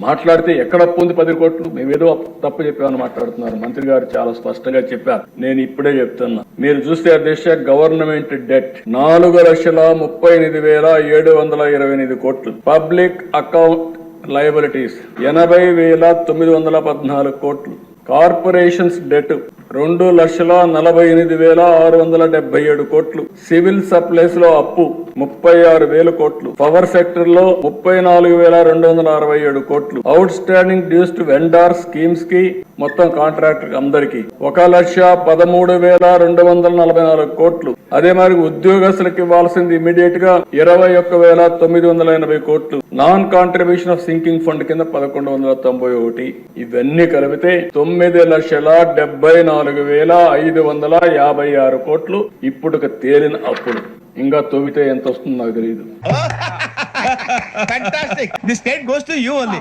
మాట్లాడితే ఎక్కడ అప్పు ఉంది 10 కోట్లు, మేమేదో తప్పు చెప్పామని మాట్లాడుతున్నారు. మంత్రి గారు చాలా స్పష్టంగా చెప్పారు. నేను ఇప్పుడే చెప్తున్నా, మీరు చూస్తే అధ్యక్ష గవర్నమెంట్ డెట్ 4,38,728 కోట్లు, పబ్లిక్ అకౌంట్ లయబిలిటీస్ 80,914 కోట్లు, కార్పొరేషన్స్ డెట్ 2,48,677 కోట్లు, సివిల్ సప్లైస్ లో అప్పు 36,000 కోట్లు, పవర్ సెక్టర్ లో 34,267 కోట్లు, outstanding dues to vendor schemes కి మొత్తం కాంట్రాక్టర్ అందరికి 1,13,244 కోట్లు. అదే మరి ఉద్యోగస్తులకు ఇవ్వాల్సింది ఇమీడియట్ గా 21,980 కోట్లు, non contribution of sinking fund కింద 1,191. ఇవన్నీ కలిపితే 9,74,556 కోట్లు ఇప్పుడు తేలిన అప్పులు. ఇంకా తొవ్వితే ఎంత వస్తుందో నాకు తెలియదు. Fantastic. This state goes to you only.